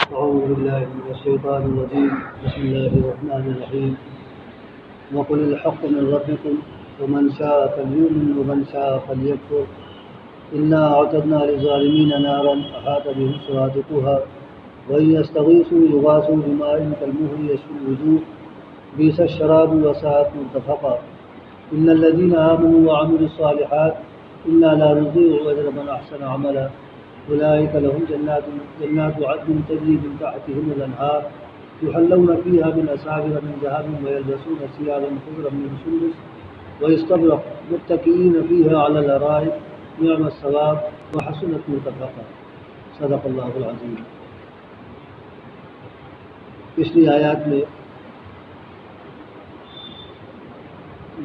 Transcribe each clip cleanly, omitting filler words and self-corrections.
أعوذ بالله من الشيطان الرجيم. بسم الله الرحمن الرحيم. وقل الحق من ربكم ومن شاء فليؤمن ومن شاء فليكفر إنا أعتدنا للظالمين نارا أحاط بهم سرادقها وإن يستغيثوا يغاثوا بماء كالمهل يشفي الوجوه بئس الشراب وساءت مرتفقا إن الذين آمنوا وعملوا الصالحات إنا لا نضيع أجر من أحسن عملا أولئك لهم جنات عدن تجري من تحتهم الأنهار يحلون فيها من أساور من ذهب ويلبسون ثيابا خضرا من سندس واستبرق متكئين فيها على الأرائك نعم الثواب وحسنت مرتفقا. صدق اللہ العظیم. پچھلی آیات میں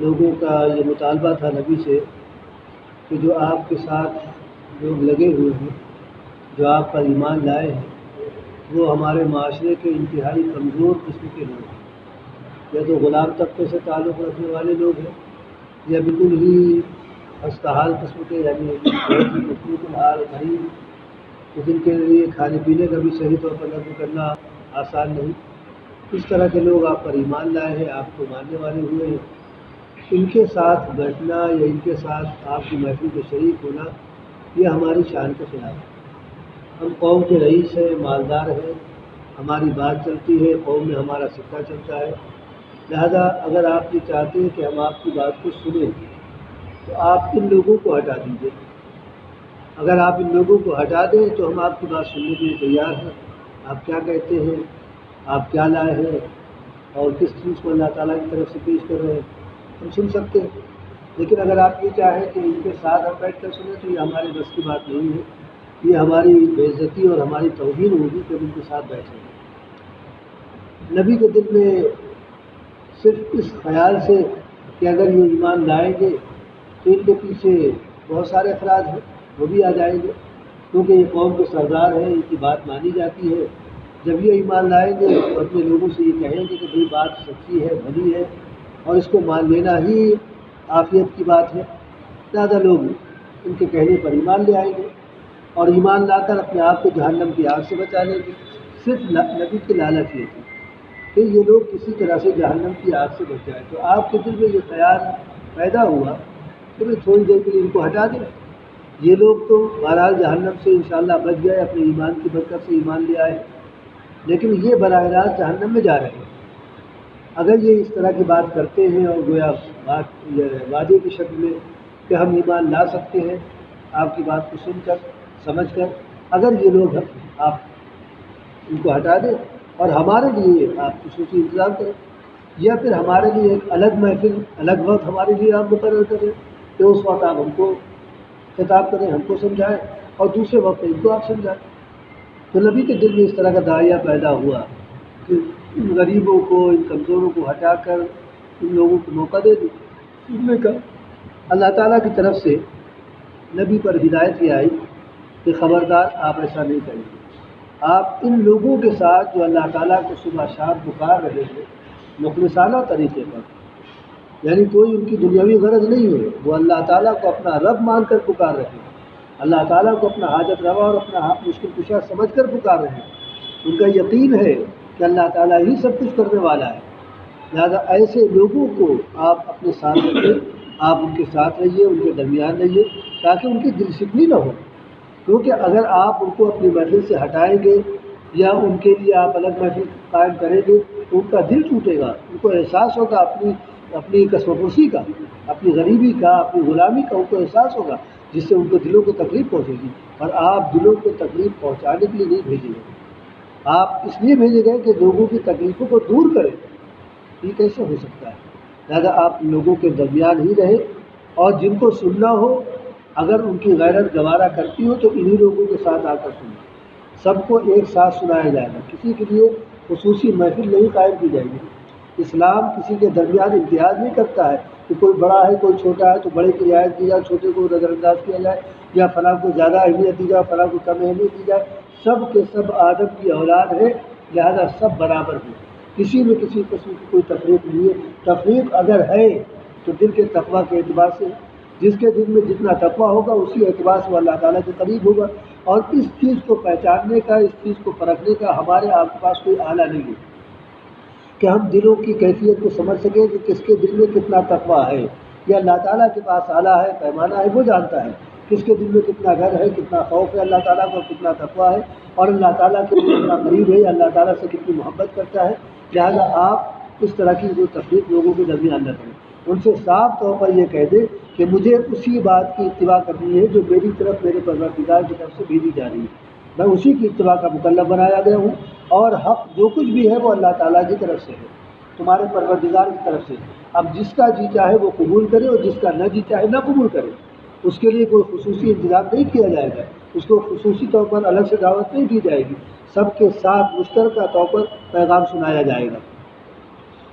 لوگوں کا یہ مطالبہ تھا نبی سے کہ جو آپ کے ساتھ لوگ لگے ہوئے ہیں، جو آپ پر ایمان لائے ہیں، وہ ہمارے معاشرے کے انتہائی کمزور قسم کے لوگ ہیں. یا تو غلام طبقے سے تعلق رکھنے والے لوگ ہیں، یا بالکل ہی خستحال قسم کے، یعنی مخلوق الحال غریب، جن کے لیے کھانے پینے کا بھی صحیح طور پر نظم کرنا آسان نہیں. اس طرح کے لوگ آپ پر ایمان لائے ہیں، آپ کو ماننے والے ہوئے ہیں. ان کے ساتھ بیٹھنا یا ان کے ساتھ آپ کی محفل میں شریک ہونا یہ ہماری شان کے خلاف ہے. ہم قوم کے رئیس ہیں، مالدار ہیں، ہماری بات چلتی ہے، قوم میں ہمارا سکہ چلتا ہے. لہذا اگر آپ یہ چاہتے ہیں کہ ہم آپ کی بات کو سنیں تو آپ ان لوگوں کو ہٹا دیجیے. اگر آپ ان لوگوں کو ہٹا دیں تو ہم آپ کی بات سننے کے لیے تیار ہیں. آپ کیا کہتے ہیں، آپ کیا لائے ہیں اور کس چیز کو اللہ تعالیٰ کی طرف سے پیش کر رہے ہیں، ہم سن سکتے ہیں. لیکن اگر آپ یہ چاہیں کہ ان کے ساتھ ہم بیٹھ کر سنیں تو یہ ہمارے بس کی بات نہیں ہے. یہ ہماری بے عزتی اور ہماری توہین ہوگی کہ ہم ان کے ساتھ بیٹھیں. نبی کے دل میں صرف اس خیال سے کہ اگر یہ ایمان لائیں گے تو ان کے پیچھے بہت سارے افراد ہیں، وہ بھی آ جائیں گے، کیونکہ یہ قوم کے سردار ہیں، ان کی بات مانی جاتی ہے. جب یہ ایمان لائیں گے تو اپنے لوگوں سے یہ کہیں گے کہ بھئی بات سچی ہے، بھلی ہے اور اس کو مان لینا ہی عافیت کی بات ہے. زیادہ لوگ ان کے کہنے پر ایمان لے آئیں گے اور ایمان لا کر اپنے آپ کو جہنم کی آگ سے بچا لیں گے. صرف نبی کی لالچ یہ تھی کہ یہ لوگ کسی طرح سے جہنم کی آگ سے بچ جائیں. تو آپ کے دل میں یہ خیال پیدا ہوا کہ میں تھوڑی دیر کے لیے ان کو ہٹا دیں. یہ لوگ تو بہرحال جہنم سے انشاءاللہ بچ گئے، اپنے ایمان کی برکت سے ایمان لے آئے، لیکن یہ براہ راست جہنم میں جا رہے ہیں. اگر یہ اس طرح کی بات کرتے ہیں اور گویا بات وعدے کی شکل میں کہ ہم ایمان لا سکتے ہیں آپ کی بات کو سن کر سمجھ کر، اگر یہ لوگ آپ ان کو ہٹا دیں اور ہمارے لیے آپ خصوصی انتظام کریں، یا پھر ہمارے لیے ایک الگ محفل، الگ وقت ہمارے لیے آپ مقرر کریں کہ اس وقت آپ ہم کو خطاب کریں، ہم کو سمجھائیں اور دوسرے وقت ان کو آپ سمجھائیں. تو نبی کے دل میں اس طرح کا داعیہ پیدا ہوا کہ ان غریبوں کو، ان کمزوروں کو ہٹا کر ان لوگوں کو موقع دے دی سننے کا. اللہ تعالیٰ کی طرف سے نبی پر ہدایت یہ آئی کہ خبردار آپ ایسا نہیں کریں گے. آپ ان لوگوں کے ساتھ جو اللہ تعالیٰ کو صبح شام پکار رہے ہیں مخلصانہ طریقے پر، یعنی کوئی ان کی دنیاوی غرض نہیں ہے، وہ اللہ تعالیٰ کو اپنا رب مان کر پکار رہے ہیں، اللہ تعالیٰ کو اپنا حاجت روا اور اپنا مشکل کشا سمجھ کر پکار رہے ہیں. ان کا یقین ہے کہ اللہ تعالیٰ ہی سب کچھ کرنے والا ہے. لہذا ایسے لوگوں کو آپ اپنے ساتھ رکھیں، آپ ان کے ساتھ رہیے، ان کے درمیان رہیے تاکہ ان کی دل شکنی نہ ہو. کیونکہ اگر آپ ان کو اپنی محفل سے ہٹائیں گے یا ان کے لیے آپ الگ محفل قائم کریں گے تو ان کا دل ٹوٹے گا، ان کو احساس ہوگا اپنی کسمپرسی کا، اپنی غریبی کا، اپنی غلامی کا ان کو احساس ہوگا، جس سے ان کے دلوں کو تکلیف پہنچے گی. اور آپ دلوں کو تکلیف پہنچانے کے لیے نہیں بھیجے گئے، آپ اس لیے بھیجے گئے کہ لوگوں کی تکلیفوں کو دور کریں. یہ کیسے ہو سکتا ہے؟ لہذا آپ لوگوں کے درمیان ہی رہیں اور جن کو سننا ہو اگر ان کی غیرت گوارا کرتی ہو تو انہی لوگوں کے ساتھ آ کر سنیں. سب کو ایک ساتھ سنایا جائے گا، کسی کے لیے خصوصی محفل نہیں قائم کی جائے گی. اسلام کسی کے درمیان امتیاز نہیں کرتا ہے کہ کوئی بڑا ہے کوئی چھوٹا ہے تو بڑے کی رعایت کی جائے، چھوٹے کو نظر انداز کیا جائے، یا فلاں کو زیادہ اہمیت دی جائے فلاں کو کم اہمیت دی جائے. سب کے سب آدم کی اولاد ہے، لہذا سب برابر ہیں، کسی میں کسی قسم کی کوئی تفریق نہیں ہے. تفریق اگر ہے تو دل کے تقویٰ کے اعتبار سے، جس کے دل میں جتنا تقویٰ ہوگا اسی اعتبار سے وہ اللہ تعالیٰ کے قریب ہوگا. اور اس چیز کو پہچاننے کا، اس چیز کو پرکھنے کا ہمارے آپ کے پاس کوئی آلہ نہیں ہے کہ ہم دلوں کی کیفیت کو سمجھ سکیں کہ کس کے دل میں کتنا تقویٰ ہے. یہ اللہ تعالیٰ کے پاس آلہ ہے، پیمانہ ہے، وہ جانتا ہے کس کے دل میں کتنا ڈر ہے، کتنا خوف ہے اللہ تعالیٰ کو، کتنا تقویٰ ہے، اور اللہ تعالیٰ کے لیے کتنا قریب ہے، اللہ تعالیٰ سے کتنی محبت کرتا ہے. لہٰذا آپ اس طرح کی کوئی تفریق لوگوں کے درمیان نہ کریں. ان سے صاف طور پر یہ کہہ دیں کہ مجھے اسی بات کی اتباع کرنی ہے جو میری طرف میرے پروردگار کی طرف سے بھیجی جا رہی ہے. میں اسی کی اتباع کا مکلف بنایا گیا ہوں، اور حق جو کچھ بھی ہے وہ اللہ تعالیٰ کی طرف سے ہے، تمہارے پروردگار کی طرف سے. اب جس کا جی چاہے وہ قبول کرے اور جس کا نہ جی چاہے نہ قبول کرے. اس کے لیے کوئی خصوصی انتظام نہیں کیا جائے گا، اس کو خصوصی طور پر الگ سے دعوت نہیں دی جائے گی، سب کے ساتھ مشترکہ طور پر پیغام سنایا جائے گا.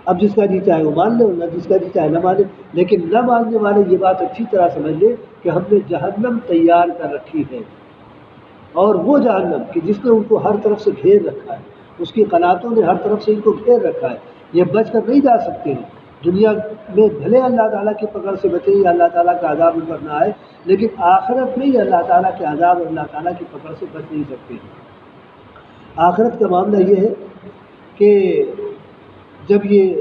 اب جس کا جی چاہے وہ مان لے اور نہ جس کا جی چاہے نہ مانے. لیکن نہ ماننے والے یہ بات اچھی طرح سمجھ لے کہ ہم نے جہنم تیار کر رکھی ہے، اور وہ جہنم کہ جس نے ان کو ہر طرف سے گھیر رکھا ہے، اس کی قناتوں نے ہر طرف سے ان کو گھیر رکھا ہے. یہ بچ کر نہیں جا سکتے ہیں. دنیا میں بھلے اللہ تعالیٰ کی پکڑ سے بچے یا اللہ تعالیٰ کا عذاب ان پر نہ آئے، لیکن آخرت میں یہ اللہ تعالیٰ کے عذاب اور اللہ تعالیٰ کی پکڑ سے بچ نہیں سکتے ہیں. آخرت کا معاملہ یہ ہے کہ جب یہ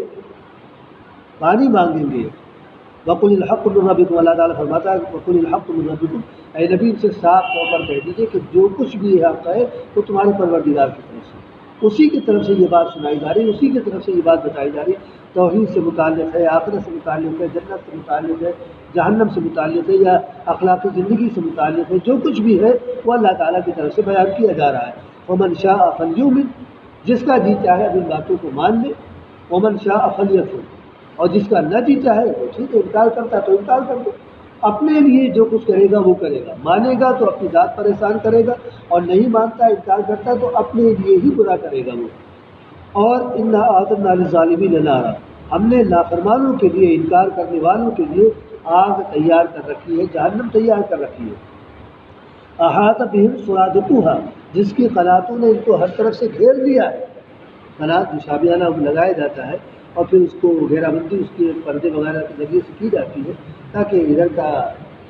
پانی مانگیں گے، وَقُلِ الْحَقُّ مِن رَّبِّكُمْ، اللہ تعالیٰ فرماتا ہے وَقُلِ الْحَقُّ مِن رَّبِّكُمْ، اے نبی ان سے صاف طور پر کہہ دیجیے کہ جو کچھ بھی حق ہے وہ تمہارے پروردگار کی طرف سے، اسی کی طرف سے یہ بات سنائی جا رہی ہے، اسی کی طرف سے یہ بات بتائی جا رہی ہے. توحید سے متعلق ہے، آخرت سے متعلق ہے، جنت سے متعلق ہے، جہنم سے متعلق ہے، یا اخلاقی زندگی سے متعلق ہے. جو کچھ بھی ہے وہ اللہ تعالیٰ کی طرف سے بیان کیا جا رہا ہے. وَمَنْ شَاءَ فَلْيُؤْمِنْ، جس کا جی چاہے اب ان باتوں کو مان لے. وَمَنْ شَاءَ فَلْيَكْفُرْ، اور جس کا نہ جی چاہے وہ ٹھیک ہے، انکار کرتا ہے تو انکار کر دے. اپنے لیے جو کچھ کرے گا وہ کرے گا، مانے گا تو اپنی ذات پر احسان کرے گا، اور نہیں مانتا انکار کرتا تو اپنے لیے ہی برا کرے گا وہ. اور اِنَّا أَعْتَدْنَا لِلظَّالِمِينَ نَارًا، ہم نے نافرمانوں کے لیے، انکار کرنے والوں کے لیے آگ تیار کر رکھی ہے، جہنم تیار کر رکھی ہے. احاط بہم سرادقها، جس کی قناتوں نے ان کو ہر طرف سے گھیر لیا ہے. قنات جو شابیانہ لگایا جاتا ہے اور پھر اس کو گھیرا بندی اس کے پردے وغیرہ کے ذریعے سے کی جاتی ہے تاکہ ادھر کا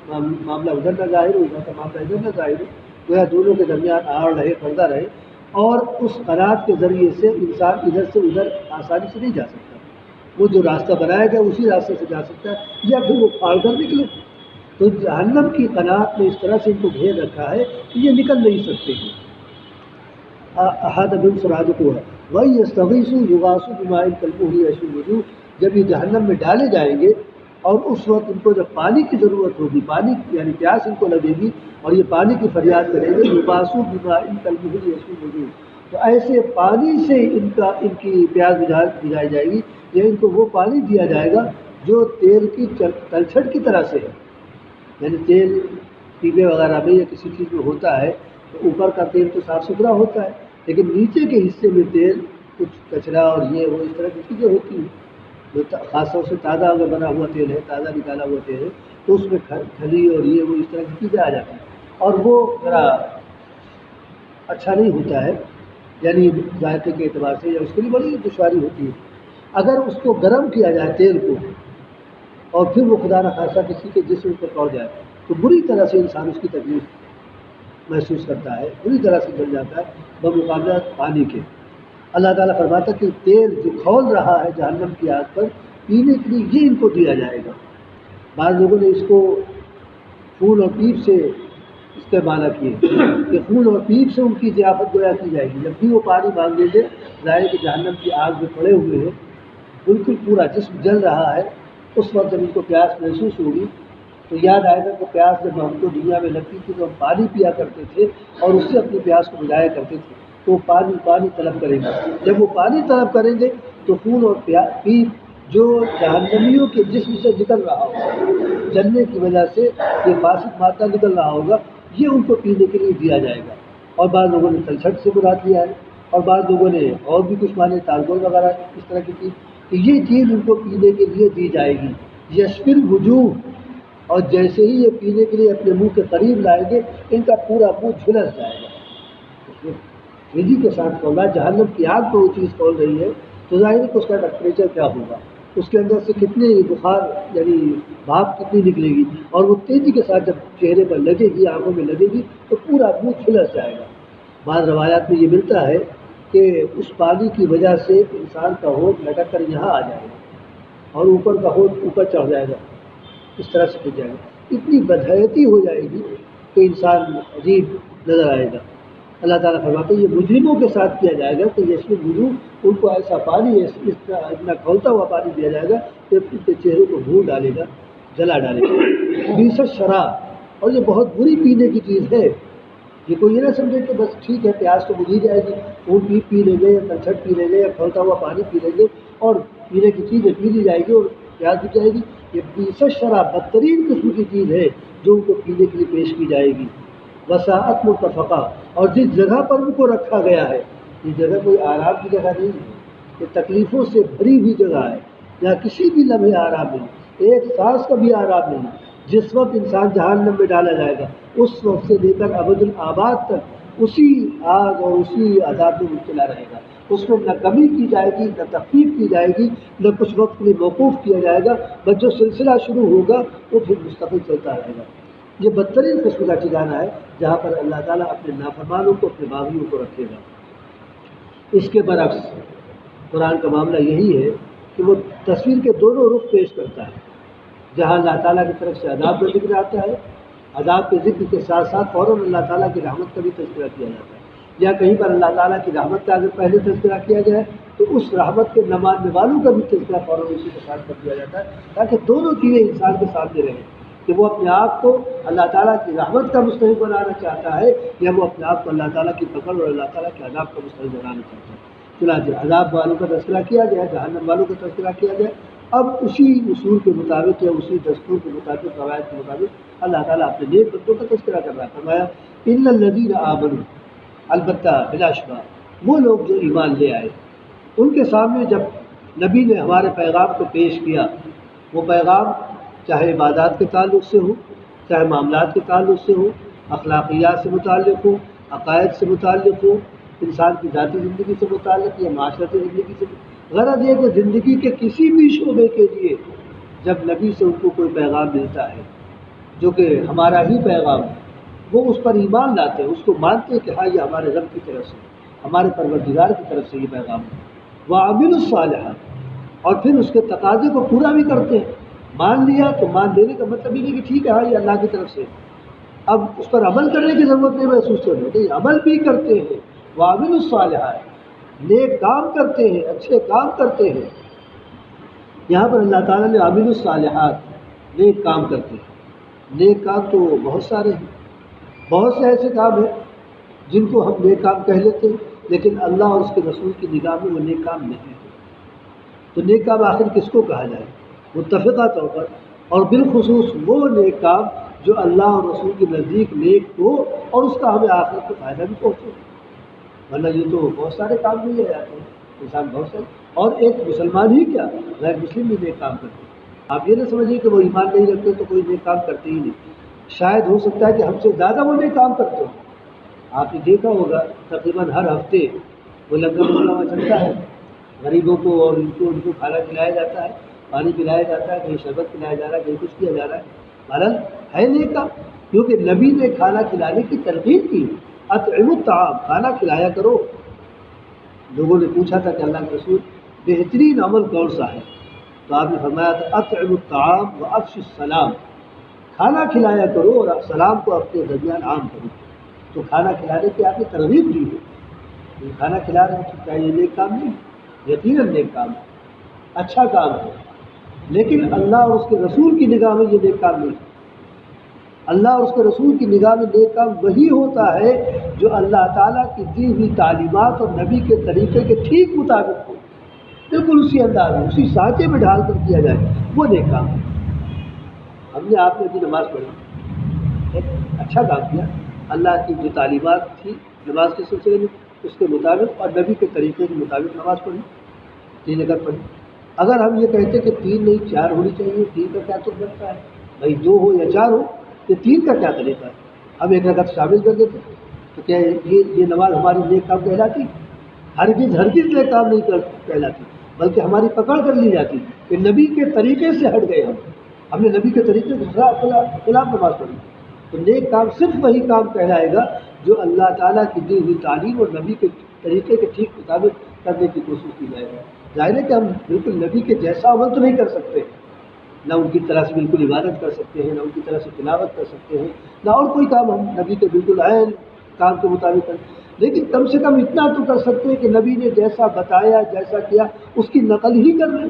معاملہ ادھر نہ ظاہر ہو، ادھر کا معاملہ ادھر نہ ظاہر ہو، گویا دونوں کے درمیان آڑ رہے، پردہ رہے. اور اس قنات کے ذریعے سے انسان ادھر سے ادھر آسانی سے نہیں جا سکتا. وہ جو راستہ بنایا گیا اسی راستے سے جا سکتا ہے، یا پھر وہ پھاڑ کر نکلے. تو جہنم کی قنات نے اس طرح سے ان کو گھیر رکھا ہے کہ یہ نکل نہیں سکتے ہیں. احاط بہم سرادقها وَإِن يَسْتَغِيثُوا يُغَاثُوا بِمَاءٍ كَالْمُهْلِ يَشْوِي الْوُجُوهَ، جب یہ جہنم میں ڈالے جائیں گے اور اس وقت ان کو جب پانی کی ضرورت ہوگی، پانی یعنی پیاس ان کو لگے گی اور یہ پانی کی فریاد کریں گے، يُغَاثُوا بِمَاءٍ كَالْمُهْلِ يَشْوِي الْوُجُوهَ، تو ایسے پانی سے ان کی پیاس بجھائی جائے گی، یا ان کو وہ پانی دیا جائے گا جو تیل کی تلچھٹ کی طرح سے ہے. یعنی تیل پیپے وغیرہ میں یا کسی چیز میں ہوتا ہے تو اوپر کا تیل تو صاف ستھرا ہوتا ہے، لیکن نیچے کے حصے میں تیل کچھ کچرا اور یہ وہ اس طرح کی چیزیں ہوتی ہیں. جو خاص طور سے تازہ اگر بنا ہوا تیل ہے، تازہ نکالا ہوا تیل ہے، تو اس میں کھلی اور یہ وہ اس طرح کی چیزیں آ جاتی ہیں، اور وہ ذرا اچھا نہیں ہوتا ہے، یعنی ذائقے کے اعتبار سے، یا اس کے لیے بڑی دشواری ہوتی ہے. اگر اس کو گرم کیا جائے تیل کو، اور پھر وہ خدا نخواستہ کسی کے جسم پر پڑ جائے تو بری طرح سے انسان اس کی تکلیف محسوس کرتا ہے، بری طرح سے جل جاتا ہے بمقابلہ پانی کے. اللہ تعالیٰ فرماتا ہے کہ تیل جو کھول رہا ہے جہنم کی آگ پر پینے کے لیے یہ ان کو دیا جائے گا. بعض لوگوں نے اس کو خون اور پیپ سے استعمال کیے کہ خون اور پیپ سے ان کی ضیافت گویا کی جائے گی. جب بھی وہ پانی مانگیں گے، ظاہر کہ جہنم کی آگ میں پڑے ہوئے ہیں، بالکل پورا جسم جل رہا ہے، اس وقت جب ان کو پیاس محسوس ہوگی تو یاد آئے گا کہ پیاس جب ہم کو دنیا میں لگتی تھی تو ہم پانی پیا کرتے تھے اور اس سے اپنی پیاس کو بجھایا کرتے تھے. تو پانی طلب کریں گے. جب وہ پانی طلب کریں گے تو خون اور پیپ جو جہنمیوں کے جسم سے نکل رہا ہوگا، جلنے کی وجہ سے یہ فاسد مادہ نکل رہا ہوگا، یہ ان کو پینے کے لیے دیا جائے گا. اور بعض لوگوں نے تلچھٹ سے مراد لیا ہے، اور بعض لوگوں نے اور بھی کچھ مانے، تالگول وغیرہ اس طرح کی چیز، کہ یہ چیز ان کو پینے کے لیے دی جائے گی. یشفی الوجوہ، اور جیسے ہی یہ پینے کے لیے اپنے منہ کے قریب لائیں گے ان کا پورا منہ جھلس جائے گا. تیزی کے ساتھ کھولا، جہنم کی آگ پہ وہ چیز کھول رہی ہے تو ظاہر ہے کہ اس کا ٹیمپریچر کیا ہوگا. اس کے اندر سے کتنے بخار یعنی بھاپ کتنی نکلے گی، اور وہ تیزی کے ساتھ جب چہرے پر لگے گی، آنکھوں میں لگے گی تو پورا منہ کھلس جائے گا۔ بعض روایات میں یہ ملتا ہے کہ اس پانی کی وجہ سے انسان کا ہونٹ لٹک کر یہاں آ جائے گا اور اوپر کا ہونٹ اوپر چڑھ جائے گا، اس طرح سے پھٹ جائے گا، اتنی بدحیتی ہو جائے گی کہ انسان عجیب نظر آئے گا۔ اللہ تعالیٰ فرماتے ہیں یہ مجرموں کے ساتھ کیا جائے گا کہ اس میں وضو ان کو ایسا پانی اتنا کھولتا ہوا پانی دیا جائے گا کہ ان کے چہرے کو بھون ڈالے گا، جلا ڈالے گا۔ بیسٹ شراب، اور یہ بہت بری پینے کی چیز ہے۔ یہ کوئی یہ نہ سمجھے کہ بس ٹھیک ہے پیاس تو بجھ ہی جائے گی، وہ پی لیں گے یا کلچھٹ پی لیں گے یا کھولتا ہوا پانی پی لیں گے اور پینے کی چیزیں پی لی جائے گی اور پیاس بجھ جائے گی۔ یہ بیسٹ شراب بدترین قسم کی چیز ہے جو ان کو پینے کے لیے پیش کی جائے گی۔ وساعت مرتفقہ، اور جس جگہ پر ان کو رکھا گیا ہے، یہ جگہ کوئی آرام کی جگہ نہیں ہے، یہ تکلیفوں سے بھری ہوئی جگہ ہے، یہاں کسی بھی لمحے آرام نہیں، ایک سانس کا بھی آرام نہیں۔ جس وقت انسان جہنم میں ڈالا جائے گا اس وقت سے لے کر ابد الآباد تک اسی آگ اور اسی عذاب میں مبتلا رہے گا۔ اس میں نہ کمی کی جائے گی، نہ تخفیف کی جائے گی، نہ کچھ وقت کے لیے موقوف کیا جائے گا، بس جو سلسلہ شروع ہوگا وہ پھر مستقل چلتا رہے گا۔ یہ بدترین قسم کا ٹھکانہ ہے جہاں پر اللہ تعالیٰ اپنے نافرمانوں کو، اپنے باغیوں کو رکھے گا۔ اس کے برعکس قرآن کا معاملہ یہی ہے کہ وہ تصویر کے دونوں رخ پیش کرتا ہے۔ جہاں اللہ تعالیٰ کی طرف سے عذاب کا ذکر آتا ہے، عذاب کے ذکر کے ساتھ ساتھ فوراً اللہ تعالیٰ کی رحمت کا بھی تذکرہ کیا جاتا ہے، یا کہیں پر اللہ تعالیٰ کی رحمت کا اگر پہلے تذکرہ کیا جائے تو اس رحمت کے نہ ماننے والوں کا بھی تذکرہ فوراً اسی کے ساتھ کر دیا جاتا ہے، تاکہ دونوں چیزیں انسان کے سامنے رہیں کہ وہ اپنے آپ کو اللہ تعالیٰ کی رحمت کا مستحق بنانا چاہتا ہے یا وہ اپنے آپ کو اللہ تعالیٰ کی پکڑ اور اللہ تعالیٰ کے عذاب کا مستحق بنانا چاہتا ہے۔ چنانچہ عذاب والوں کا تذکرہ کیا گیا، جہنم والوں کا تذکرہ کیا گیا۔ اب اسی اصول کے مطابق یا اسی دستور کے مطابق، روایت کے مطابق اللہ تعالیٰ اپنے نیک بندوں کا تذکرہ کر رہا ہے۔ فرمایا ان الذین آمنوا، البتہ بلا شبہ وہ لوگ جو ایمان لے آئے، ان کے سامنے جب نبی نے ہمارے پیغام کو پیش کیا، وہ پیغام چاہے عبادات کے تعلق سے ہو، چاہے معاملات کے تعلق سے ہو، اخلاقیات سے متعلق ہو، عقائد سے متعلق ہو، انسان کی ذاتی زندگی سے متعلق یا معاشرتی زندگی سے، غرض یہ کہ زندگی کے کسی بھی شعبے کے لیے جب نبی سے ان کو کوئی پیغام ملتا ہے جو کہ ہمارا ہی پیغام ہے، وہ اس پر ایمان لاتے ہیں، اس کو مانتے ہیں کہ ہاں یہ ہمارے رب کی طرف سے، ہمارے پروردگار کی طرف سے یہ پیغام ہے۔ وعملوا الصالحات، اور پھر اس کے تقاضے کو پورا بھی کرتے ہیں۔ مان لیا تو مان لینے کا مطلب یہ نہیں کہ ٹھیک ہے ہاں یہ اللہ کی طرف سے، اب اس پر عمل کرنے کی ضرورت نہیں محسوس کرنے کی، عمل بھی کرتے ہیں۔ وعملوا الصالحات، نیک کام کرتے ہیں، اچھے کام کرتے ہیں۔ یہاں پر اللہ تعالیٰ نے عامل الصالحات، نیک کام کرتے ہیں۔ نیک کام تو بہت سارے ہیں، بہت سے ایسے کام ہیں جن کو ہم نیک کام کہہ لیتے ہیں لیکن اللہ اور اس کے رسول کی نگاہ میں وہ نیک کام نہیں ہے۔ تو نیک کام آخر کس کو کہا جائے؟ متفقہ طور پر، اور بالخصوص وہ نیک کام جو اللہ اور رسول کے نزدیک نیک ہو اور اس کا ہمیں آخرت کو فائدہ بھی پہنچے، ورنہ یہ تو بہت سارے کام بھی لے جاتے ہیں انسان، بہت سارے، اور ایک مسلمان ہی کیا غیر مسلم بھی نیک کام کرتے ہیں۔ آپ یہ نہ سمجھیے کہ وہ ایمان نہیں رکھتے تو کوئی نیک کام کرتے ہی نہیں، شاید ہو سکتا ہے کہ ہم سے زیادہ وہ نیک کام کرتے ہوں۔ آپ نے دیکھا ہوگا تقریباً ہر ہفتے وہ لنگر وغیرہ چلتا ہے، غریبوں کو اور ان کو کھانا کھلایا جاتا ہے، پانی پلایا جاتا ہے، کہیں شربت پلایا جا رہا ہے، کہیں کچھ کیا جا رہا ہے، بہرحال ہے نیک کام، کیونکہ نبی نے کھانا کھلانے کی ترغیب کی، اطعموا الطعام، کھانا کھلایا کرو۔ لوگوں نے پوچھا تھا کہ اللہ کے رسول بہترین عمل کون سا ہے؟ تو آپ نے فرمایا تھا اطعموا الطعام وافشوا السلام، کھانا کھلایا کرو اور سلام کو اپنے درمیان عام کرو۔ تو کھانا کھلانے کی آپ نے ترغیب دی ہے، یہ کھانا کھلا رہے ہیں، کیا یہ نیک کام نہیں؟ یقیناً نیک کام ہے، اچھا کام ہے، لیکن اللہ اور اس کے رسول کی نگاہ میں یہ نیک کام نہیں ہے۔ اللہ اور اس کے رسول کی نگاہ میں نیک کام وہی ہوتا ہے جو اللہ تعالیٰ کی دی ہوئی تعلیمات اور نبی کے طریقے کے ٹھیک مطابق ہو، بالکل اسی انداز میں، اسی سانچے میں ڈھال کر کیا جائے، وہ نیک کام ہے۔ ہم نے آپ نے ابھی نماز پڑھی، ایک اچھا کام کیا، اللہ کی جو تعلیمات تھی نماز کے سلسلے میں اس کے مطابق اور نبی کے طریقے کے مطابق نماز پڑھی، 3 رکعت پڑھی۔ اگر ہم یہ کہتے کہ 3 نہیں 4 ہونی چاہیے، 3 کا کیا تو بنتا ہے بھائی، 2 ہو یا 4 ہو، یہ 3 کا کیا طریقہ ہے؟ ہم 1 رکعت شامل کر دیتے تو کیا یہ نماز ہماری نیک کام کہلاتی؟ ہرگز نیک کام نہیں کہلاتی۔ بلکہ ہماری پکڑ کر لی جاتی کہ نبی کے طریقے سے ہٹ گئے ہم نے نبی کے طریقے کے خلاف نماز پڑھی. تو نیک کام صرف وہی کام کہلائے گا جو اللہ تعالیٰ کی دی ہوئی تعلیم اور نبی کے طریقے کے ٹھیک مطابق کرنے کی کوشش کی جائے گا. ظاہر ہے کہ ہم بالکل نبی کے جیسا عمل تو نہیں کر سکتے، نہ ان کی طرح سے بالکل عبادت کر سکتے ہیں، نہ ان کی طرح سے تلاوت کر سکتے ہیں، نہ اور کوئی کام ہم نبی کے بالکل عین کام کے مطابق کریں، لیکن کم سے کم اتنا تو کر سکتے ہیں کہ نبی نے جیسا بتایا جیسا کیا اس کی نقل ہی کر لیں.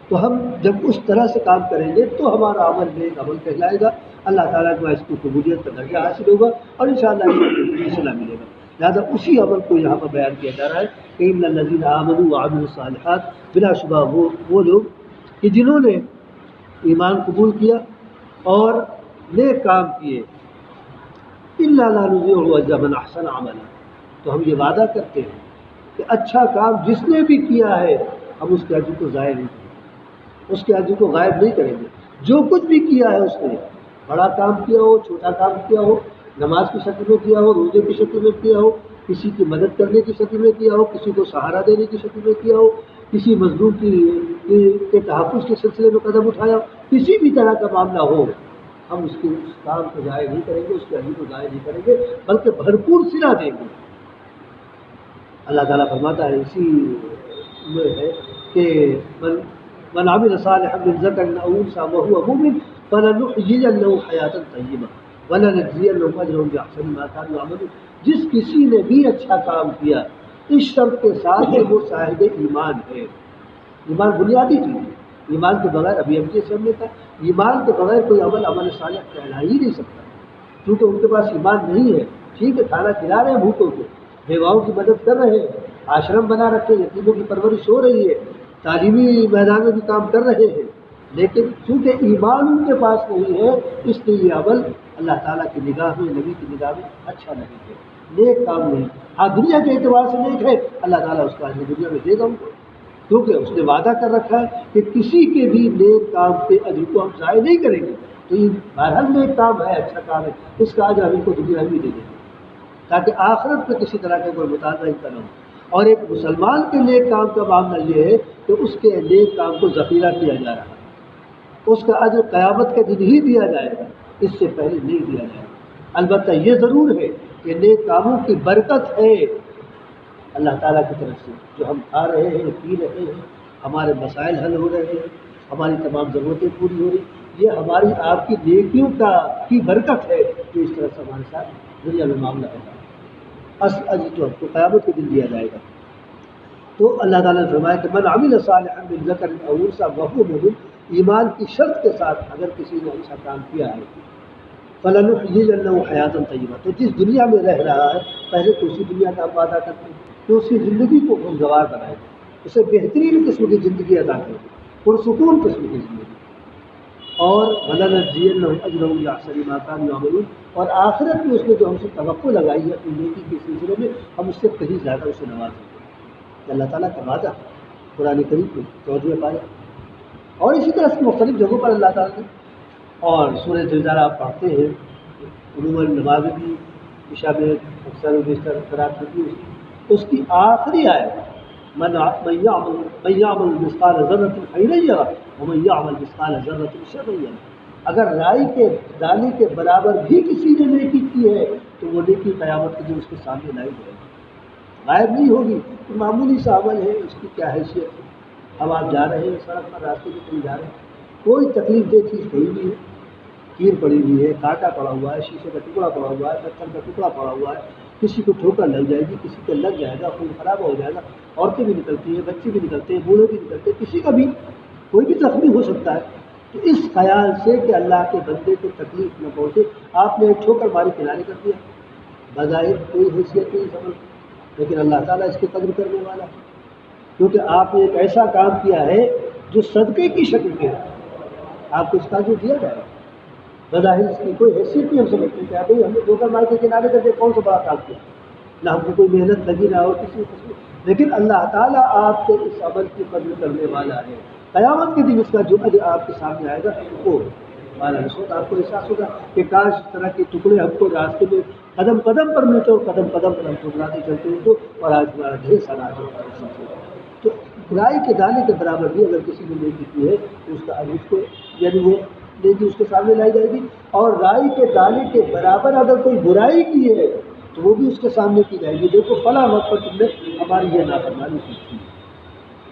تو ہم جب اس طرح سے کام کریں گے تو ہمارا عمل نیک عمل کہلائے گا، اللہ تعالیٰ کو اس کو قبولیت کا درجہ حاصل ہوگا اور انشاءاللہ فیصلہ ملے گا. لہٰذا اسی عمل کو یہاں پر بیان کیا جا رہا ہے کہ ان الذین آمنوا وعملوا الصالحات، بلا شبہ وہ لوگ کہ جنہوں نے ایمان قبول کیا اور نیک کام کیے، الا لا نضيع اجر من احسن عملا، تو ہم یہ وعدہ کرتے ہیں کہ اچھا کام جس نے بھی کیا ہے ہم اس کے اجر کو ضائع نہیں کریں گے، اس کے اجر کو غائب نہیں کریں گے. جو کچھ بھی کیا ہے اس نے، بڑا کام کیا ہو، چھوٹا کام کیا ہو، نماز کی شکل میں کیا ہو، روزے کی شکل میں کیا ہو، کسی کی مدد کرنے کی شکل میں کیا ہو، کسی کو سہارا دینے کی شکل میں کیا ہو، کسی مظلوم کے تحفظ کے سلسلے میں قدم اٹھایا ہو، کسی بھی طرح کا معاملہ ہو، ہم اس کام کو ضائع نہیں کریں گے، اس کے اجر کو ضائع نہیں کریں گے، بلکہ بھرپور صلہ دیں گے. اللہ تعالیٰ فرماتا ہے اسی میں ہے کہ من عمل صالحا من ذکر او انثى وهو مؤمن فلنحيينه حیاتا طیبہ ولنجزینهم اجرهم باحسن ما كانوا يعملون. جس کسی نے بھی اچھا کام کیا اس شرط کے ساتھ کہ وہ صاحب ایمان ہے. ایمان بنیادی چیز ہے، ایمان کے بغیر ابھی ہم یہ سمجھنے کا ایمان کے بغیر کوئی عمل صالح کہلا ہی نہیں سکتا، کیونکہ ان کے پاس ایمان نہیں ہے. ٹھیک ہے، کھانا کھلا رہے ہیں بھوکوں کو، بیواؤں کی مدد کر رہے ہیں، آشرم بنا رکھے، یتیموں کی پرورش ہو رہی ہے، تعلیمی میدان میں بھی کام کر رہے ہیں، لیکن چونکہ ایمان ان کے پاس نہیں ہے اس لیے یہ عمل اللہ تعالیٰ کی نگاہ میں، نبی کی نگاہ میں اچھا نہیں ہے، نیک کام نہیں. ہاں دنیا کے اعتبار سے نیک ہے، اللہ تعالیٰ اس کا اجر دنیا میں دے گا ان کو، کیونکہ اس نے وعدہ کر رکھا ہے کہ کسی کے بھی نیک کام کے اجر کو ہم ضائع نہیں کریں گے. تو یہ بہرحال نیک کام ہے، اچھا کام ہے، اس کا اجر ہم ان کو دنیا میں دے دیں گے تاکہ آخرت میں کسی طرح کا کوئی مطالبہ ان کا نہ ہو. اور ایک مسلمان کے نیک کام کا معاملہ یہ ہے کہ اس کے نیک کام کو ذخیرہ کیا جا رہا ہے، اس کا اجر قیامت کے دن ہی دیا جائے گا، اس سے پہلے نہیں دیا جائے گا. البتہ یہ ضرور ہے کہ نیک کاموں کی برکت ہے اللہ تعالیٰ کی طرف سے، جو ہم کھا رہے ہیں، پی رہے ہیں، ہمارے مسائل حل ہو رہے ہیں، ہماری تمام ضرورتیں پوری ہو رہی، یہ ہماری آپ کی نیکیوں کی برکت ہے جو اس طرح سے ہمارے ساتھ دنیا میں معاملہ ہوگا. اصل اجر تو ہم کو قیامت کے دن دیا جائے گا. تو اللہ تعالیٰ نے فرمایا کہ من عمل صالحا من ذکر او انثى وهو مؤمن، ایمان کی شرط کے ساتھ اگر کسی نے اچھا کام کیا ہے فلنحيينه حیاتا طیبہ، تو جس دنیا میں رہ رہا ہے پہلے تو اسی دنیا کا وعدہ کرتے ہیں کہ اس کی زندگی کو خوشگوار بنائے، اسے بہترین قسم کی زندگی عطا کرے، پرسکون قسم کی زندگی، اور ولنجزینهم اجرهم باحسن ما كانوا يعملون، اور آخرت میں اس نے جو ہم سے توقع لگائی ہے اپنی نیکی کے سلسلے میں ہم اس سے کہیں زیادہ اسے نوازیں گے. اللہ تعالیٰ کا وعدہ قرآن کریم میں 14ویں پارے اور اسی طرح سے مختلف جگہوں پر اللہ تعالیٰ نے، اور سورہ زلزلہ آپ پڑھتے ہیں عموماً نماز کی عشاء میں اکثر و بیشتر قرات ہوتی ہے، اس کی آخری آیت من يعمل مثقال ذرة خيرا يره ومن يعمل مثقال ذرة شرا يره. اگر رائی کے دانے کے برابر بھی کسی نے نیکی کی ہے تو وہ نیکی قیامت کے دن اس کے سامنے لائی جائے گی، غائب نہیں ہوگی. تو معمولی سا عمل ہے، اس کی کیا حیثیت ہے؟ اب آپ جا رہے ہیں سڑک پر، راستے میں کہیں جا رہے ہیں، کوئی تکلیف دہ چیز کوئی نہیں ہے، کیر پڑی ہوئی ہے، کانٹا پڑا ہوا ہے، شیشے کا ٹکڑا پڑا ہوا ہے، پتھر کا ٹکڑا پڑا ہوا ہے، کسی کو ٹھوکر لگ جائے گی، کسی کو لگ جائے گا، خون خراب ہو جائے گا، عورتیں بھی نکلتی ہیں، بچے بھی نکلتے ہیں، بوڑھے بھی نکلتے ہیں، کسی کا بھی کوئی بھی زخمی ہو سکتا ہے. تو اس خیال سے کہ اللہ کے بندے کو تکلیف نہ پہنچے آپ نے ٹھوکر ماری کنارے کر دیا، بظاہر کوئی حیثیت نہیں سمجھ، لیکن اللہ تعالیٰ اس کی قدر کرنے والا ہے، کیونکہ آپ نے ایک ایسا کام کیا ہے جو صدقے کی شکل میں ہے، آپ کو اس کا جو دیا جائے گا. بظاہر اس کی کوئی حیثیت نہیں ہم سمجھتے کہ بھائی ہم نے ٹھوکر مار کے کنارے کر کے کون سا بڑا کام کیا، نہ ہم کو کوئی محنت لگی نہ اور کسی قسم، لیکن اللہ تعالیٰ آپ کے اس عمل کی قدر کرنے والا ہے. قیامت کے دن اس کا جو اجر آپ کے سامنے آئے گا وہ والا نسبت آپ کو احساس ہوگا کہ کاش اس طرح کے ٹکڑے ہم کو راستے میں قدم قدم پر ملتے اور قدم قدم پر ہم ٹکراتے چلتے ہیں تو، اور آج ہمارا ڈھیر سارا اجر. تو رائی کے دانے کے برابر بھی اگر کسی نے نیکی کی ہے تو اس کا اس کو یعنی وہ نیکی اس کے سامنے لائی جائے گی، اور رائی کے دانے کے برابر اگر کوئی برائی کی ہے تو وہ بھی اس کے سامنے کی جائے گی، دیکھو فلاں وقت پر تم نے ہماری یہ نافرمانی کی تھی۔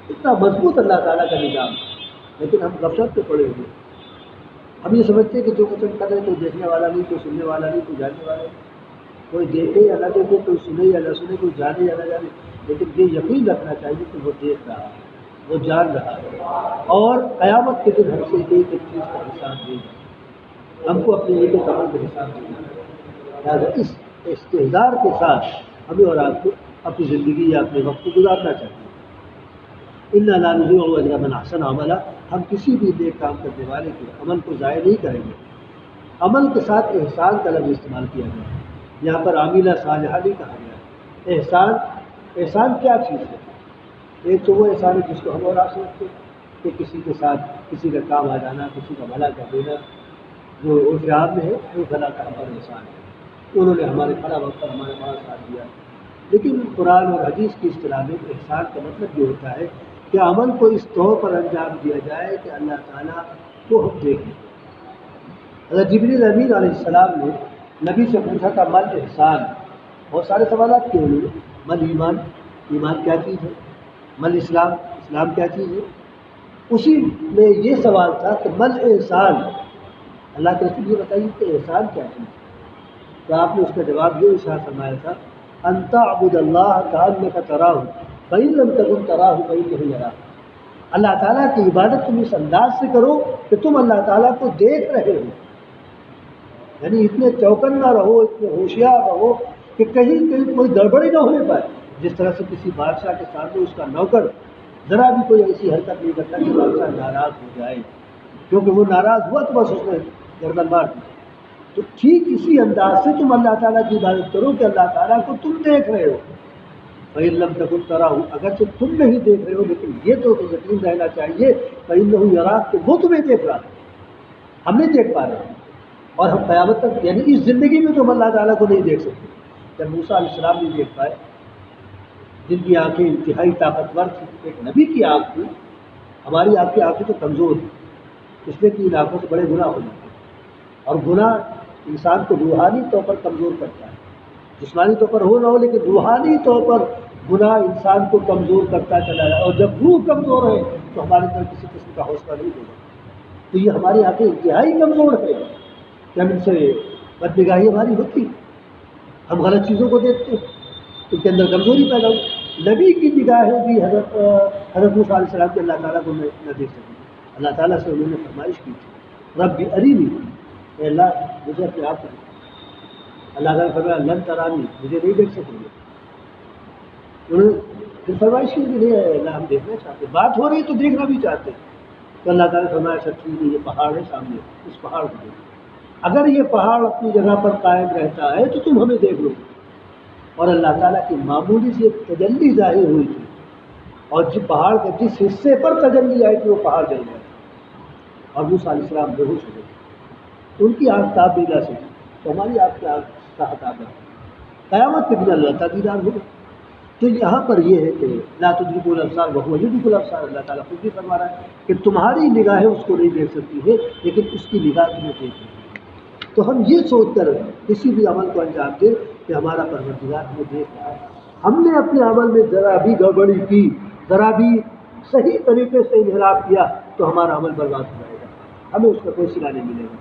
اتنا مضبوط اللہ تعالیٰ کا نظام ہے، لیکن ہم غفلت پہ پڑے ہوئے، ہم یہ سمجھتے ہیں کہ جو کچھ ہم کر رہے ہیں کوئی دیکھنے والا نہیں، کوئی سننے والا نہیں، کوئی جاننے والا نہیں، کوئی دیکھے یا نہ دیکھے، کوئی سنے یا نہ سنے، کوئی جانے یا نہ جانے، لیکن یہ یقین رکھنا چاہیے کہ وہ دیکھ رہا ہے، وہ جان رہا ہے، اور قیامت کے دن ہم سے ایک ایک چیز کا حساب دے گا، ہم کو اپنے ایک ایک عمل کا حساب دینا ہے۔ لہٰذا اس استحضار کے ساتھ ہمیں اور آپ کو اپنی زندگی یا اپنے وقت کو گزارنا چاہیے۔ اِنَّا لَا نُضِيعُ أَجْرَ مَنْ أَحْسَنَ عَمَلًا، ہم کسی بھی نیک کام کرنے والے کے عمل کو ضائع نہیں کریں گے۔ عمل کے ساتھ احسان کا لفظ استعمال کیا گیا ہے، یہاں پر عاملہ صالحہ نہیں کہا گیا ہے۔ احسان کیا چیز ہے؟ ایک تو وہ احسان ہے جس کو ہم اور آپ سمجھتے ہیں کہ کسی کے ساتھ کسی کا کام آ جانا، کسی کا بھلا کر دینا، جو عرف عام میں ہے وہ بھلا کا ہمارا احسان ہے، انہوں نے ہمارے کھڑا وقت پر ہمارا بڑا ساتھ دیا۔ لیکن قرآن اور حدیث کی اصطلاح میں احسان کا مطلب یہ ہوتا ہے کہ عمل کو اس طور پر انجام دیا جائے کہ اللہ تعالیٰ کو ہم دیکھیں۔ حضرت جبریل امین علیہ السلام نے نبی سے پوچھا تھا مل احسان، بہت سارے سوالات کیے انہوں نے، مل ایمان، ایمان کیا چیز ہے، مل اسلام، اسلام کیا چیز ہے، اسی میں یہ سوال تھا کہ مل احسان، اللہ کے رسول یہ بتائیے کہ احسان کیا چیز ہے؟ تو آپ نے اس کا جواب یہ ارشاد فرمایا تھا ان تعبد اللہ کأنک تراہ فإن لم تکن تراہ فإنہ یراک، اللہ تعالیٰ کی عبادت تم اس انداز سے کرو کہ تم اللہ تعالیٰ کو دیکھ رہے ہو، یعنی اتنے چوکنا رہو، اتنے ہوشیار رہو کہ کہیں کوئی گڑبڑی نہ ہونے پائے، جس طرح سے کسی بادشاہ کے سامنے اس کا نوکر ذرا بھی کوئی ایسی حرکت نہیں کرتا کہ بادشاہ ناراض ہو جائے، کیونکہ وہ ناراض ہوا تو بس اس نے گردن مار دی۔ تو ٹھیک اسی انداز سے تم اللہ تعالیٰ کی عبادت کرو کہ اللہ تعالیٰ کو تم دیکھ رہے ہو، فإن لم تکن تراہ، اگرچہ تم نہیں دیکھ رہے ہو لیکن یہ تو یقین رہنا چاہیے فإنہ یراک کہ وہ تمہیں دیکھ رہا ہے، ہم نہیں دیکھ پا رہے ہیں، اور ہم قیامت تک یعنی اس زندگی میں تو ہم اللہ تعالیٰ کو نہیں دیکھ سکتے۔ جب موسیٰ علیہ السلام نہیں دیکھ پائے، جن کی آنکھیں انتہائی طاقتور تھی، ایک نبی کی آنکھ تھی، ہماری آپ کی آنکھیں تو کمزور ہیں، اس لیے کہ ان آنکھوں سے بڑے گناہ ہو جاتے ہیں، اور گناہ انسان کو روحانی طور پر کمزور کرتا ہے، جسمانی طور پر ہو نہ ہو لیکن روحانی طور پر گناہ انسان کو کمزور کرتا چلا جائے، اور جب روح کمزور ہے تو ہمارے اندر کسی قسم کا حوصلہ نہیں ہوگا۔ تو یہ ہماری آنکھیں انتہائی کمزور ہے کہ ہم ان سے بدنگاہی ہماری ہوتی، ہم غلط چیزوں کو دیکھتے ہیں، ان کے اندر کمزوری پیدا ہو۔ نبی کی نگاہیں بھی حضرت موسیٰ علیہ السلام کے اللہ تعالیٰ کو نہ دیکھ سکیں، اللہ تعالیٰ سے انہوں نے فرمائش کی تھی رب ارینی، اے اللہ مجھے اپنے آپ کو دکھا۔ اللہ تعالیٰ نے فرمایا لن ترانی، مجھے نہیں دیکھ سکیں گے۔ انہوں نے پھر فرمائش کی کہ نہیں اللہ ہم دیکھنا چاہتے، بات ہو رہی ہے تو دیکھنا بھی چاہتے ہیں۔ تو اللہ تعالیٰ نے فرمایا اچھا ٹھیک ہے، یہ پہاڑ ہے سامنے، اس پہاڑ کو دیکھو، اگر یہ پہاڑ اپنی جگہ پر قائم رہتا ہے تو تم ہمیں دیکھ لو۔ اور اللہ تعالیٰ کی معمولی سی ایک تجلی ظاہر ہوئی تھی، اور جس پہاڑ کے جس حصے پر تجلی آئی تھی وہ پہاڑ جل گیا، اور موسیٰ علیہ السلام بے ہوش ہو گئے، ان کی آنکھ تابیلا سے تھی، تو ہماری آنکھ کی آنکھ کا تابہ قیامت کے دن اللہ کا دیدار ہوگا۔ تو یہاں پر یہ ہے کہ لا تدرک الابصار وہو یدرک الابصار، اللہ تعالیٰ خود بھی فرما رہا ہے کہ تمہاری نگاہیں اس کو نہیں دیکھ سکتی ہے لیکن اس کی نگاہ تمہیں دیکھ رہی ہے۔ تو ہم یہ سوچ کر کسی بھی عمل کو انجام دیں کہ ہمارا پروردگار ہمیں دیکھ رہا ہے، ہم نے اپنے عمل میں ذرا بھی گڑبڑی کی، ذرا بھی صحیح طریقے سے انحراف کیا تو ہمارا عمل برباد ہو جائے گا، ہمیں اس کا کوئی صلہ نہیں ملے گا۔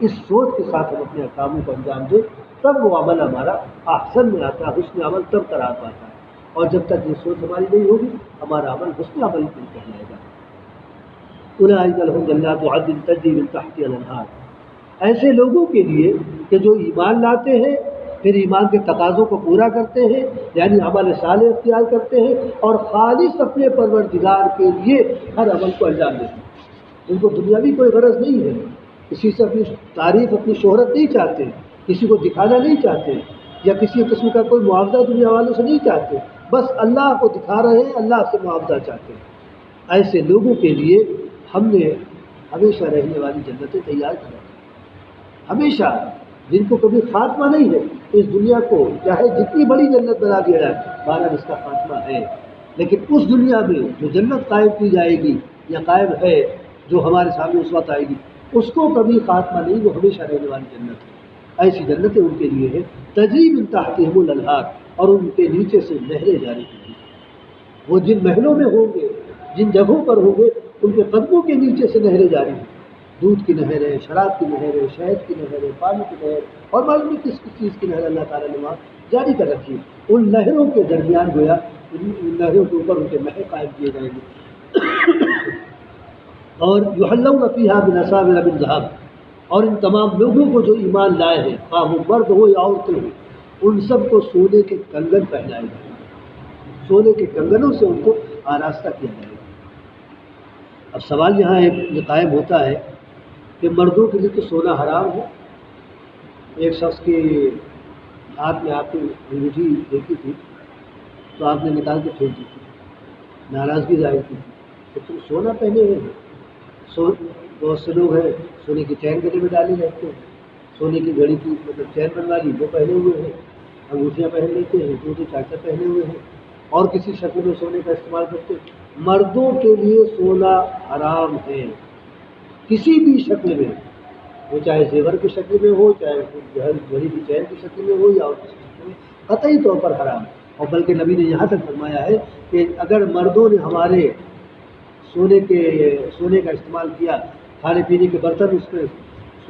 اس سوچ کے ساتھ ہم اپنے کاموں کو انجام دیں، تب وہ عمل ہمارا احسن میں آتا ہے، حسن عمل تب قرار پاتا ہے، اور جب تک یہ سوچ ہماری نہیں ہوگی ہمارا عمل حسن عمل نہیں کہلائے گا۔ اولئک لہم جنات عدن تجری من تحتها الانہار، ایسے لوگوں کے لیے کہ جو ایمان لاتے ہیں، پھر ایمان کے تقاضوں کو پورا کرتے ہیں، یعنی عمل صالح اختیار کرتے ہیں، اور خالص اپنے پروردگار کے لیے ہر عمل کو انجام دیتے ہیں۔ ان کو دنیاوی کوئی غرض نہیں ہے، کسی سے اپنی تعریف اپنی شہرت نہیں چاہتے، کسی کو دکھانا نہیں چاہتے، یا کسی قسم کا کوئی معاوضہ دنیا والوں سے نہیں چاہتے، بس اللہ کو دکھا رہے ہیں، اللہ سے معاوضہ چاہتے ہیں۔ ایسے لوگوں کے لیے ہم نے ہمیشہ رہنے والی جنتیں تیار کر رکھی، ہمیشہ، جن کو کبھی خاتمہ نہیں ہے۔ اس دنیا کو چاہے جتنی بڑی جنت بنا دیا جائے، بہرحال اس کا خاتمہ ہے، لیکن اس دنیا میں جو جنت قائم کی جائے گی یا قائم ہے، جو ہمارے سامنے اس وقت آئے گی، اس کو کبھی خاتمہ نہیں، وہ ہمیشہ رہنے والی جنت ہے۔ ایسی جنتیں ان کے لیے ہے، تجری من تحتہم الانہار، اور ان کے نیچے سے نہریں جاری کی گئی۔ وہ جن محلوں میں ہوں گے، جن جگہوں پر ہوں گے، ان کے قدموں کے نیچے سے نہریں جاری ہیں، دودھ کی نہر ہے، شراب کی نہر ہے، شہد کی نہر ہے، پانی کی نہر، اور معلوم نہیں کس کس چیز کی نہر اللہ تعالیٰ نے وہاں جاری کر رکھی ہے۔ ان نہروں کے درمیان گویا ان نہروں کے اوپر ان کے محل قائم کیے جائیں گے۔ اور یحلون فیہا من اساور من ذہب، اور ان تمام لوگوں کو جو ایمان لائے ہیں، خواہ وہ مرد ہو یا عورتیں ہوں، ان سب کو سونے کے کنگن پہنائے جائیں گے، سونے کے کنگنوں سے ان کو آراستہ کیا جائے گا۔ اب سوال یہاں یہ قائم ہوتا ہے کہ مردوں کے لیے تو سونا حرام ہے۔ ایک شخص کے ہاتھ میں آپ نے انگوٹھی دیکھی تھی تو آپ نے نکال کے پھینک دی تھی، ناراضگی ظاہر کی تھی کہ تم سونا پہنے ہوئے ہو۔ بہت سے لوگ ہیں سونے کی چین گلے میں ڈالے رہتے ہیں، سونے کی گھڑی کی چین بنوا لی وہ پہنے ہوئے ہیں، انگوٹھیاں پہن لیتے ہیں، دو چاچا پہنے ہوئے ہیں، اور کسی شکل میں سونے کا استعمال کرتے ہیں۔ مردوں کے لیے سونا حرام ہے، کسی بھی شکل میں، وہ چاہے زیور کی شکل میں ہو، چاہے گھڑی کی چین کی شکل میں ہو، یا اور کسی شکل میں، قطعی طور پر حرام ہے۔ اور بلکہ نبی نے یہاں تک فرمایا ہے کہ اگر مردوں نے ہمارے سونے کا استعمال کیا، کھانے پینے کے برتن اس میں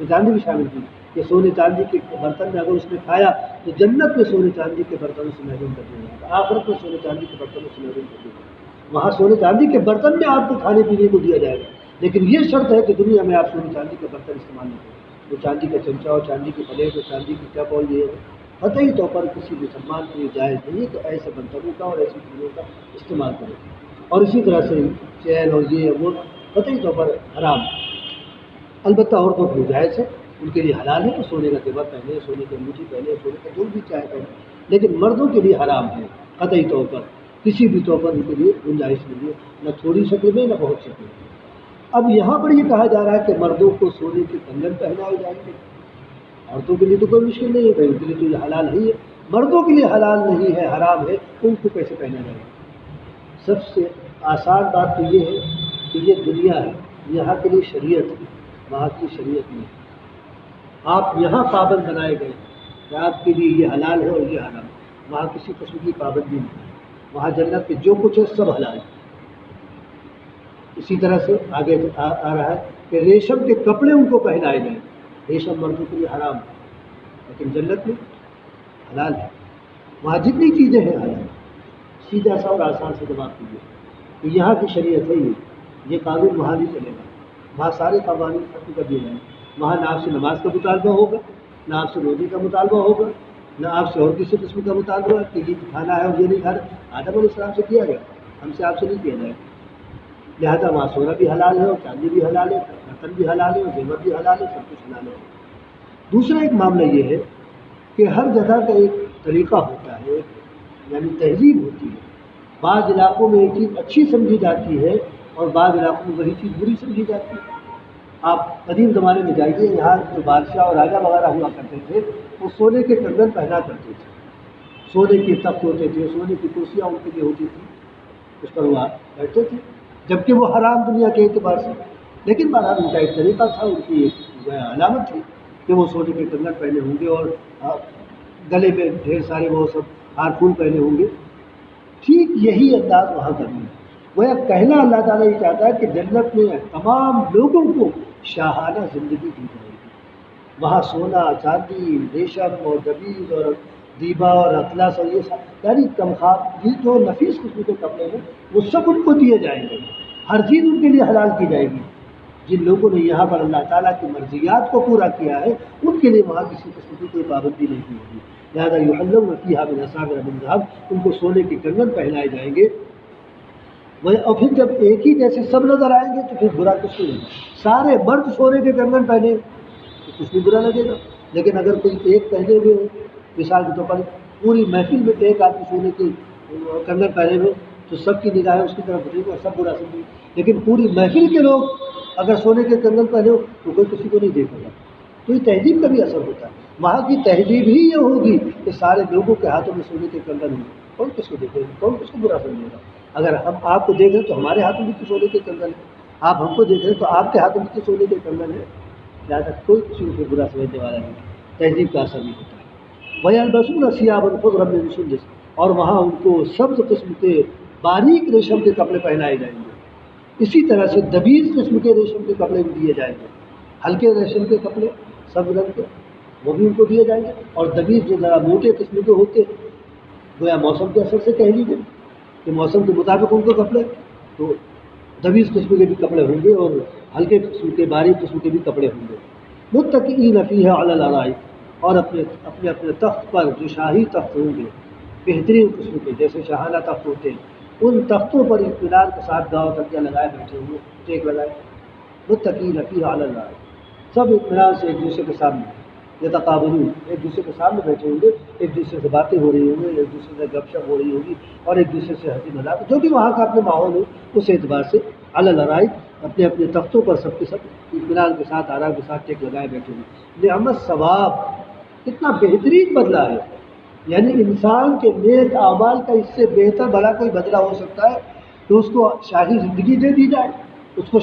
چاندی بھی شامل کی، کہ سونے چاندی کے برتن میں اگر اس نے کھایا تو جنت میں سونے چاندی کے برتنوں سے محروم کر دیا جائے گا، آخرت میں سونے چاندی کے برتنوں سے محروم کر دیا جائے گا۔ وہاں سونے چاندی کے برتن میں آپ کو کھانے پینے کو دیا جائے گا، لیکن یہ شرط ہے کہ دنیا میں آپ سونے چاندی کے برتن استعمال نہیں کریں، وہ چاندی کا چمچہ اور چاندی کی پلیٹ اور چاندی کی کپ اور یہ قطعی طور پر کسی مسلمان کو یہ جائز نہیں ہے کہ ایسے برتنوں کا اور ایسی چیزوں کا استعمال کرے۔ اور اسی طرح سے چین اور یہ وہ قطعی طور پر حرام ہے۔ البتہ عورتوں کے لیے جائز ہے، ان کے لیے حلال ہے کہ سونے کا زیور پہنے، سونے کی انگوٹھی پہنے، سونے کا جو بھی چاہے پہنے، لیکن مردوں کے لیے حرام ہے قطعی طور پر، کسی بھی طور پر ان کے لیے گنجائش نہیں ہے، نہ تھوڑی شکل میں نہ بہت شکل میں۔ اب یہاں پر یہ کہا جا رہا ہے کہ مردوں کو سونے کے کنگن پہنائے جائیں گے، عورتوں کے لیے تو کوئی مشکل نہیں ہے، ان کے لیے تو یہ حلال ہی ہے، مردوں کے لیے حلال نہیں ہے، حرام ہے، ان کو کیسے پہنا جائے گا؟ سب سے آسان بات تو یہ ہے کہ یہ دنیا ہے، یہاں کے لیے شریعت ہے، وہاں کی شریعت نہیں ہے۔ آپ یہاں پابند بنائے گئے کہ آپ کے لیے یہ حلال ہے اور یہ حرام ہے، وہاں کسی قسم کی پابندی نہیں ہے، وہاں جنت میں جو کچھ ہے سب حلال ہے۔ اسی طرح سے آگے آ رہا ہے کہ ریشم کے کپڑے ان کو پہنائے گئے، ریشم مردوں کے لیے حرام ہے لیکن جنت میں حلال ہے، وہاں جتنی چیزیں ہیں حلال ہے۔ سیدھا سا اور آسان سے جواب دیجیے کہ یہاں کی شریعت ہے یہ قانون وہاں نہیں چلے گا، وہاں سارے قوانین ختم کر دیے جائیں گے، وہاں نہ آپ سے نماز کا مطالبہ ہوگا، نہ آپ سے روزے کا مطالبہ ہوگا، نہ آپ سے اور کسی قسم کا مطالبہ ہوگا کہ یہ کھانا ہے اور یہ نہیں کھانا۔ آدم علیہ السلام سے کیا گیا، ہم سے آپ سے نہیں کیا جائے گا، لہٰذا وہاں سونا بھی حلال ہے اور چاندی بھی حلال ہے، برتن بھی حلال ہے اور زیور بھی حلال ہے، سب کچھ حلال ہے۔ دوسرا ایک معاملہ یہ ہے کہ ہر جگہ کا ایک طریقہ ہوتا ہے، یعنی تہذیب ہوتی ہے، بعض علاقوں میں ایک چیز اچھی سمجھی جاتی ہے اور بعض علاقوں میں وہی چیز بری سمجھی جاتی ہے۔ آپ قدیم زمانے میں جائیے، یہاں جو بادشاہ اور راجا وغیرہ ہوا کرتے تھے وہ سونے کے کنگن پہنا کرتے تھے، سونے کے تخت ہوتے تھے، سونے کی کرسیاں ان کے لیے ہوتی تھی، اس پر وہ بیٹھتے تھے، جبکہ وہ حرام دنیا کے اعتبار سے، لیکن بہرحال ان کا ایک طریقہ تھا، ان کی ایک علامت تھی کہ وہ سونے کے کنگن پہنے ہوں گے اور گلے میں ڈھیر سارے وہ سب ہار پھول پہنے ہوں گے۔ ٹھیک یہی انداز وہاں کا بھی ہے، وہ کہنا اللہ تعالیٰ یہ چاہتا ہے کہ جنت میں تمام لوگوں کو شاہانہ زندگی دی جائے گی، وہاں سونا، چاندی، ریشم اور گبیز اور دیبا اور اطلس اور یہ سب، یعنی یہ جو نفیس قسم کے کپڑے ہیں وہ سب ان کو دیے جائیں گے، ہر چیز ان کے لیے حلال کی جائے گی۔ جن لوگوں نے یہاں پر اللہ تعالیٰ کی مرضیات کو پورا کیا ہے ان کے لیے وہاں کسی قسم کی کوئی پابندی نہیں ہوگی، لہٰذا یحلون فیہا من اساور من ذہب، ان کو سونے کے کنگن پہنائے جائیں گے۔ اور پھر جب ایک ہی جیسے سب نظر آئیں گے تو پھر برا کچھ نہیں ہوگا، سارے مرد سونے کے کنگن پہنے تو کچھ بھی برا لگے گا، لیکن اگر کوئی ایک پہنے ہوئے ہو، مثال کے طور پر پوری محفل میں ایک آدمی سونے کے کنگن پہنے ہوئے تو سب کی نگاہیں اس کی طرف اٹھیں گی اور سب برا سمجھیں گے، لیکن پوری محفل کے لوگ اگر سونے کے کنگن پہنے ہو تو کوئی کسی کو نہیں دیکھے گا۔ تو یہ تہذیب کا بھی اثر ہوتا ہے، وہاں کی تہذیب ہی یہ ہوگی کہ سارے لوگوں کے ہاتھوں میں سونے کے کنگن ہوں، کون کس کو دیکھے گا، کون کس کو برا سمجھے گا۔ اگر ہم آپ کو دیکھ رہے ہیں تو ہمارے ہاتھ میں بھی تو سونے کے کنگن ہے، آپ ہم کو دیکھ رہے ہیں تو آپ کے ہاتھ میں بھی تو سونے کے کنگن ہے، لہٰذا کوئی کسی کو برا سمجھنے والا نہیں، تہذیب کا اثر نہیں ہوتا ہے۔ وَيَلْبَسُونَ ثِيَابًا خُضْرًا مِّن سُندُسٍ، اور وہاں ان کو سبز قسم کے باریک ریشم کے کپڑے پہنائے جائیں گے، اسی طرح سے دبیز قسم کے ریشم کے کپڑے بھی دیے جائیں گے، ہلکے ریشم کے کپڑے سبز رنگ کے وہ بھی ان کو دیے جائیں گے، اور دبیز جو ذرا موٹے قسم کے ہوتے گویا موسم کے اثر سے کہہ لیجیے کہ موسم کے مطابق ان کو کپڑے، تو دبیز قسم کے بھی کپڑے ہوں گے اور ہلکے قسم کے باریک قسم کے بھی کپڑے ہوں گے۔ متکئین فیہا علی الارائک، اور اپنے اپنے اپنے تخت پر جو شاہی تخت ہوں گے بہترین قسم کے جیسے شاہانہ تخت ہوتے ہیں، ان تختوں پر اطمینان کے ساتھ گاؤں تکیہ لگائے بیٹھے ہوئے، ٹیک لگائے، متکئین فیہا علی الارائک، سب اطمینان سے ایک دوسرے کے سامنے یتقابلون، ایک دوسرے کے سامنے بیٹھے ہوں گے، ایک دوسرے سے باتیں ہو رہی ہوں گی، ایک دوسرے سے گپ شپ ہو رہی ہوگی، اور ایک دوسرے سے ہنسی مذاق جو بھی وہاں کا اپنے ماحول ہو اس اعتبار سے علی الارائک اپنے اپنے تختوں پر سب کے سب اطمینان کے ساتھ آرام کے ساتھ ٹیک لگائے بیٹھے ہوئے۔ نعمت ثواب، کتنا بہترین بدلہ ہے، یعنی انسان کے نیک اعمال کا اس سے بہتر بھلا کوئی بدلہ ہو سکتا ہے کہ اس کو شاہی زندگی دے دی جائے، اس کو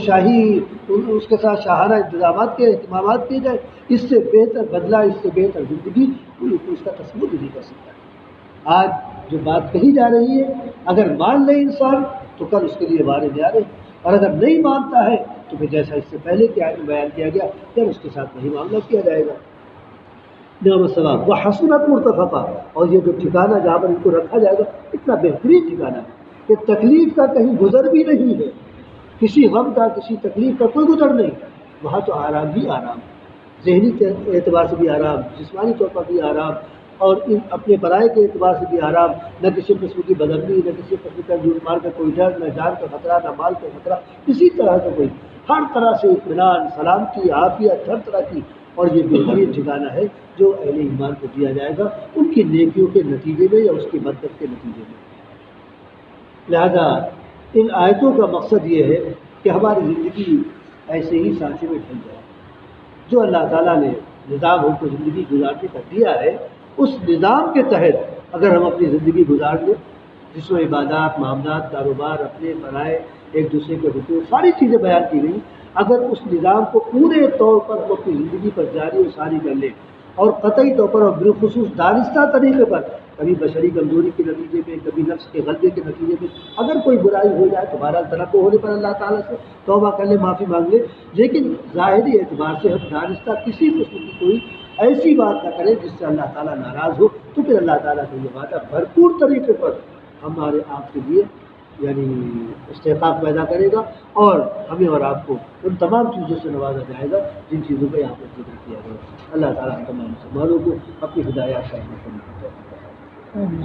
اس کے ساتھ شاہانہ انتظامات کے اہتمامات کیے جائے، اس سے بہتر بدلہ، اس سے بہتر زندگی کوئی اس کا تصور بھی نہیں کر سکتا۔ آج جو بات کہی جا رہی ہے اگر مان لے انسان تو کل اس کے لیے بار نیارے، اور اگر نہیں مانتا ہے تو پھر جیسا اس سے پہلے کی آیت میں بیان کیا گیا پھر اس کے ساتھ وہی معاملہ کیا جائے گا۔ نعم الثواب وحسنت مرتفقہ، اور یہ جو ٹھکانہ جہاں پر ان کو رکھا جائے گا اتنا بہترین ٹھکانہ ہے کہ تکلیف کا کہیں گزر بھی نہیں ہے، کسی غم کا کسی تکلیف کا کوئی گزر نہیں، وہاں تو آرام ہی آرام، ذہنی اعتبار سے بھی آرام، جسمانی طور پر بھی آرام، اور اپنے برائے کے اعتبار سے بھی آرام، نہ کسی قسم کی بدرمی، نہ کسی قسم کا جھوٹ مار کا کوئی ڈر، نہ جان کا خطرہ، نہ مال کا خطرہ، کسی طرح کا کوئی، ہر طرح سے اطمینان، سلامتی، عافیت، ہر طرح کی، اور یہ بہترین ٹھکانہ ہے جو اہل ایمان کو دیا جائے گا ان کی نیکیوں کے نتیجے میں یا اس کی بدت کے نتیجے میں۔ لہذا ان آیتوں کا مقصد یہ ہے کہ ہماری زندگی ایسے ہی سانچے میں ڈھل جائے، جو اللہ تعالیٰ نے نظام ہم کو زندگی گزارنے کا دیا ہے اس نظام کے تحت اگر ہم اپنی زندگی گزار لیں، جس میں عبادات، معاملات، کاروبار، اپنے برائے، ایک دوسرے کے حقوق، ساری چیزیں بیان کی گئی، اگر اس نظام کو پورے طور پر ہم اپنی زندگی پر جاری و ساری کر لیں، اور قطعی طور پر اور بالخصوص دانستہ طریقے پر، کبھی بشری کمزوری کے نتیجے میں، کبھی نفس کے غلبے کے نتیجے میں اگر کوئی برائی ہو جائے تو بہرحال تنبہ ہونے پر اللہ تعالیٰ سے توبہ کر لے، معافی مانگ لے، لیکن ظاہری اعتبار سے ہم دانستہ کسی قسم کی کوئی ایسی بات نہ کریں جس سے اللہ تعالیٰ ناراض ہو، تو پھر اللہ تعالیٰ کا یہ وعدہ بھرپور طریقے پر ہمارے آپ کے لیے یعنی استحقاق پیدا کرے گا، اور ہمیں اور آپ کو ان تمام چیزوں سے نوازا جائے گا جن چیزوں کا یہاں پر ذکر کیا گیا۔ اللہ تعالیٰ ہم تمام مسلمانوں کو اپنی ہدایات کا عمل کرنے کی توفیق عطا فرمائے۔